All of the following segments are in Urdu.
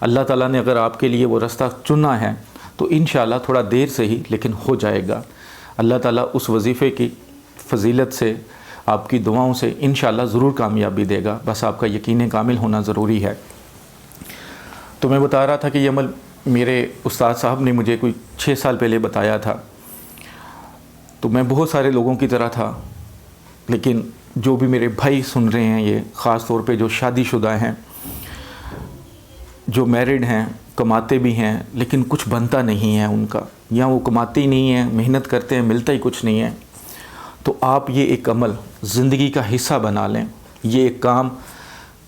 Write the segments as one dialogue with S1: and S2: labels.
S1: اللہ تعالیٰ نے اگر آپ کے لیے وہ راستہ چنا ہے تو انشاءاللہ تھوڑا دیر سے ہی لیکن ہو جائے گا۔ اللہ تعالیٰ اس وظیفے کی فضیلت سے، آپ کی دعاؤں سے انشاءاللہ ضرور کامیابی دے گا، بس آپ کا یقین کامل ہونا ضروری ہے۔ تو میں بتا رہا تھا کہ یہ عمل میرے استاد صاحب نے مجھے کوئی 6 سال پہلے بتایا تھا۔ تو میں بہت سارے لوگوں کی طرح تھا، لیکن جو بھی میرے بھائی سن رہے ہیں، یہ خاص طور پہ جو شادی شدہ ہیں، جو میرڈ ہیں، کماتے بھی ہیں لیکن کچھ بنتا نہیں ہے ان کا، یا وہ کماتے ہی نہیں ہیں، محنت کرتے ہیں، ملتا ہی کچھ نہیں ہے، تو آپ یہ ایک عمل زندگی کا حصہ بنا لیں، یہ ایک کام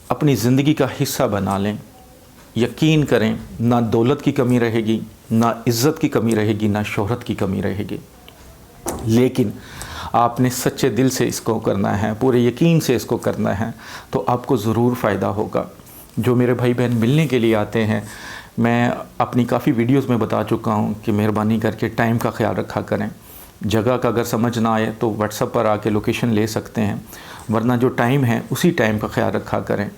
S1: اپنی زندگی کا حصہ بنا لیں۔ یقین کریں، نہ دولت کی کمی رہے گی، نہ عزت کی کمی رہے گی، نہ شہرت کی کمی رہے گی، لیکن آپ نے سچے دل سے اس کو کرنا ہے، پورے یقین سے اس کو کرنا ہے، تو آپ کو ضرور فائدہ ہوگا۔ جو میرے بھائی بہن ملنے کے لیے آتے ہیں، میں اپنی کافی ویڈیوز میں بتا چکا ہوں کہ مہربانی کر کے ٹائم کا خیال رکھا کریں۔ جگہ کا اگر سمجھ نہ آئے تو واٹس ایپ پر آ کے لوکیشن لے سکتے ہیں، ورنہ جو ٹائم ہے اسی ٹائم کا خیال رکھا کریں،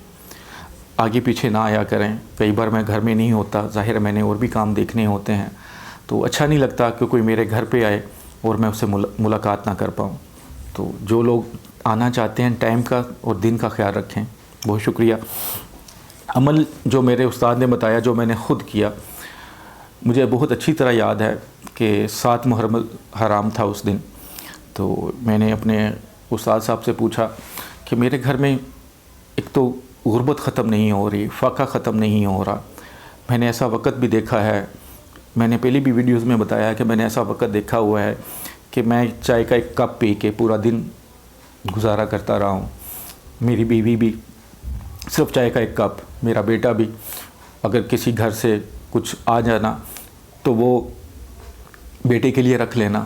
S1: آگے پیچھے نہ آیا کریں۔ کئی بار میں گھر میں نہیں ہوتا، ظاہر میں نے اور بھی کام دیکھنے ہوتے ہیں، تو اچھا نہیں لگتا کہ کوئی میرے گھر پہ آئے اور میں اس سے ملاقات نہ کر پاؤں۔ تو جو لوگ آنا چاہتے ہیں ٹائم کا اور دن کا خیال رکھیں۔ بہت شکریہ۔ عمل جو میرے استاد نے بتایا، جو میں نے خود کیا، مجھے بہت اچھی طرح یاد ہے کہ 7 محرم حرام تھا اس دن۔ تو میں نے اپنے استاد صاحب سے پوچھا کہ میرے گھر میں ایک تو غربت ختم نہیں ہو رہی، فاقہ ختم نہیں ہو رہا۔ میں نے ایسا وقت بھی دیکھا ہے، میں نے پہلی بھی ویڈیوز میں بتایا کہ میں نے ایسا وقت دیکھا ہوا ہے کہ میں چائے کا ایک کپ پی کے پورا دن گزارا کرتا رہا ہوں۔ میری بیوی بھی صرف چائے کا ایک کپ، میرا بیٹا بھی اگر کسی گھر سے کچھ آ جانا تو وہ بیٹے کے لیے رکھ لینا۔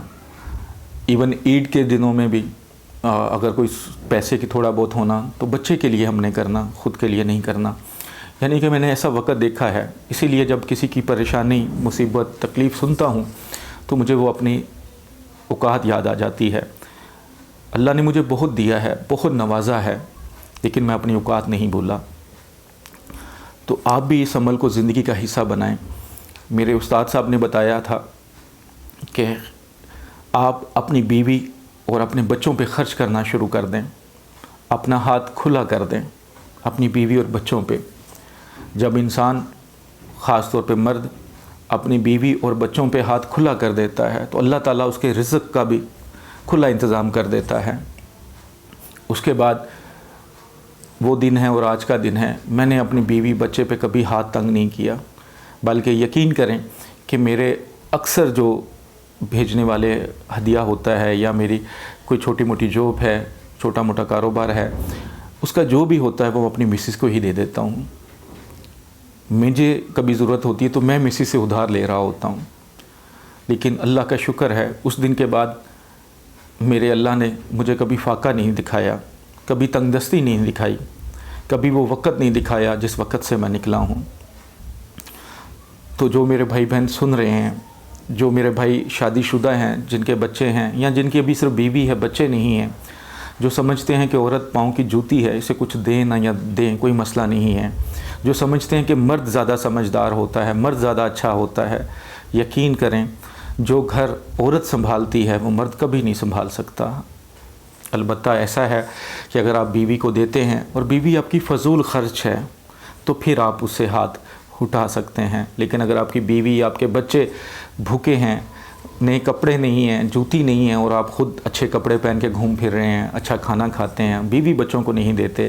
S1: ایون عید کے دنوں میں بھی اگر کوئی پیسے کی تھوڑا بہت ہونا تو بچے کے لیے ہم نے کرنا، خود کے لیے نہیں کرنا۔ یعنی کہ میں نے ایسا وقت دیکھا ہے، اسی لیے جب کسی کی پریشانی، مصیبت، تکلیف سنتا ہوں تو مجھے وہ اپنی اوقات یاد آ جاتی ہے۔ اللہ نے مجھے بہت دیا ہے، بہت نوازا ہے، لیکن میں اپنی اوقات نہیں بھولا۔ تو آپ بھی اس عمل کو زندگی کا حصہ بنائیں۔ میرے استاد صاحب نے بتایا تھا کہ آپ اپنی بیوی اور اپنے بچوں پہ خرچ کرنا شروع کر دیں، اپنا ہاتھ کھلا کر دیں اپنی بیوی اور بچوں پہ۔ جب انسان، خاص طور پہ مرد، اپنی بیوی اور بچوں پہ ہاتھ کھلا کر دیتا ہے تو اللہ تعالیٰ اس کے رزق کا بھی کھلا انتظام کر دیتا ہے۔ اس کے بعد وہ دن ہے اور آج کا دن ہے، میں نے اپنی بیوی بچے پہ کبھی ہاتھ تنگ نہیں کیا، بلکہ یقین کریں کہ میرے اکثر جو بھیجنے والے ہدیہ ہوتا ہے، یا میری کوئی چھوٹی موٹی جاب ہے، چھوٹا موٹا کاروبار ہے، اس کا جو بھی ہوتا ہے وہ اپنی مسز کو ہی دے دیتا ہوں۔ مجھے کبھی ضرورت ہوتی ہے تو میں مسز سے ادھار لے رہا ہوتا ہوں، لیکن اللہ کا شکر ہے اس دن کے بعد میرے اللہ نے مجھے کبھی فاقہ نہیں دکھایا، کبھی تنگ دستی نہیں دکھائی، کبھی وہ وقت نہیں دکھایا جس وقت سے میں نکلا ہوں۔ تو جو میرے بھائی بہن سن رہے ہیں، جو میرے بھائی شادی شدہ ہیں، جن کے بچے ہیں یا جن کی ابھی صرف بیوی ہے، بچے نہیں ہیں، جو سمجھتے ہیں کہ عورت پاؤں کی جوتی ہے، اسے کچھ دیں نہ یا دیں کوئی مسئلہ نہیں ہے، جو سمجھتے ہیں کہ مرد زیادہ سمجھدار ہوتا ہے، مرد زیادہ اچھا ہوتا ہے، یقین کریں جو گھر عورت سنبھالتی ہے وہ مرد کبھی نہیں سنبھال سکتا۔ البتہ ایسا ہے کہ اگر آپ بیوی کو دیتے ہیں اور بیوی آپ کی فضول خرچ ہے تو پھر آپ اس سے ہاتھ اٹھا سکتے ہیں، لیکن اگر آپ کی بیوی، آپ کے بچے بھوکے ہیں، نئے کپڑے نہیں ہیں، جوتی نہیں ہیں، اور آپ خود اچھے کپڑے پہن کے گھوم پھر رہے ہیں، اچھا کھانا کھاتے ہیں، بیوی بچوں کو نہیں دیتے،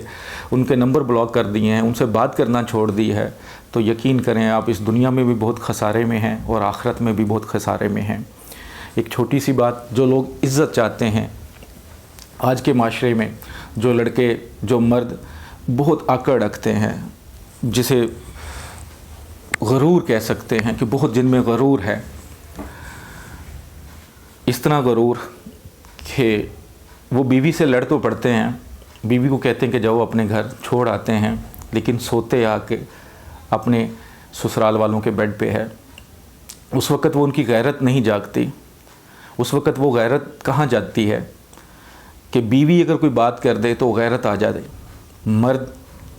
S1: ان کے نمبر بلاک کر دیے ہیں، ان سے بات کرنا چھوڑ دی ہے، تو یقین کریں آپ اس دنیا میں بھی بہت خسارے میں ہیں اور آخرت میں بھی بہت خسارے میں ہیں۔ ایک چھوٹی سی بات، جو لوگ عزت چاہتے ہیں آج کے معاشرے میں، جو لڑکے، جو مرد بہت آکڑ رکھتے ہیں، جسے غرور کہہ سکتے ہیں کہ بہت جن میں غرور ہے، اس طرح غرور کہ وہ بیوی سے لڑ تو پڑتے ہیں، بیوی کو کہتے ہیں کہ جاؤ اپنے گھر، چھوڑ آتے ہیں، لیکن سوتے آ کے اپنے سسرال والوں کے بیڈ پہ ہے۔ اس وقت وہ ان کی غیرت نہیں جاگتی، اس وقت وہ غیرت کہاں جاتی ہے کہ بیوی اگر کوئی بات کر دے تو غیرت آ جائے۔ مرد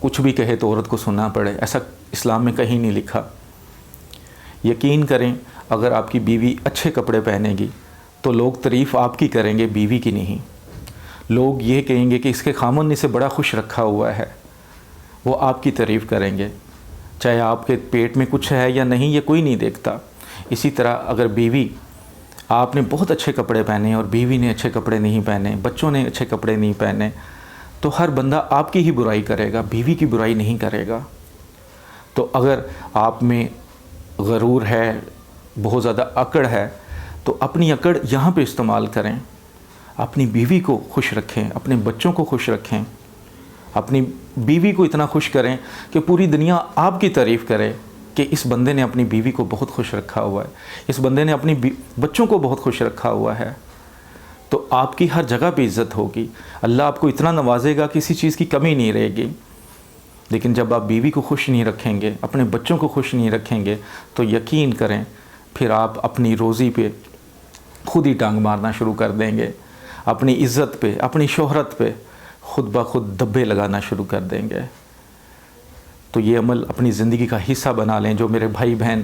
S1: کچھ بھی کہے تو عورت کو سننا پڑے، ایسا اسلام میں کہیں نہیں لکھا۔ یقین کریں اگر آپ کی بیوی اچھے کپڑے پہنے گی تو لوگ تعریف آپ کی کریں گے، بیوی کی نہیں۔ لوگ یہ کہیں گے کہ اس کے خامن نے اسے بڑا خوش رکھا ہوا ہے، وہ آپ کی تعریف کریں گے، چاہے آپ کے پیٹ میں کچھ ہے یا نہیں یہ کوئی نہیں دیکھتا۔ اسی طرح اگر بیوی، آپ نے بہت اچھے کپڑے پہنے اور بیوی نے اچھے کپڑے نہیں پہنے، بچوں نے اچھے کپڑے نہیں پہنے، تو ہر بندہ آپ کی ہی برائی کرے گا، بیوی کی برائی نہیں کرے گا۔ تو اگر آپ میں غرور ہے، بہت زیادہ اکڑ ہے، تو اپنی اکڑ یہاں پہ استعمال کریں، اپنی بیوی کو خوش رکھیں، اپنے بچوں کو خوش رکھیں، اپنی بیوی کو اتنا خوش کریں کہ پوری دنیا آپ کی تعریف کرے کہ اس بندے نے اپنی بیوی کو بہت خوش رکھا ہوا ہے، اس بندے نے اپنی بچوں کو بہت خوش رکھا ہوا ہے۔ تو آپ کی ہر جگہ پہ عزت ہوگی، اللہ آپ کو اتنا نوازے گا، کسی چیز کی کمی نہیں رہے گی۔ لیکن جب آپ بیوی کو خوش نہیں رکھیں گے، اپنے بچوں کو خوش نہیں رکھیں گے، تو یقین کریں پھر آپ اپنی روزی پہ خود ہی ٹانگ مارنا شروع کر دیں گے، اپنی عزت پہ، اپنی شہرت پہ خود بخود دبے لگانا شروع کر دیں گے۔ تو یہ عمل اپنی زندگی کا حصہ بنا لیں۔ جو میرے بھائی بہن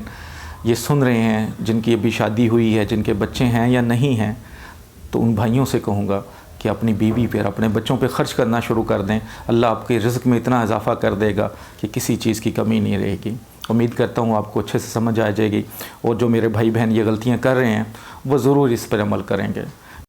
S1: یہ سن رہے ہیں، جن کی ابھی شادی ہوئی ہے، جن کے بچے ہیں یا نہیں ہیں، تو ان بھائیوں سے کہوں گا کہ اپنی بیوی پہ، اپنے بچوں پہ خرچ کرنا شروع کر دیں، اللہ آپ کے رزق میں اتنا اضافہ کر دے گا کہ کسی چیز کی کمی نہیں رہے گی۔ امید کرتا ہوں آپ کو اچھے سے سمجھ آ جائے گی، اور جو میرے بھائی بہن یہ غلطیاں کر رہے ہیں وہ ضرور اس پر عمل کریں گے۔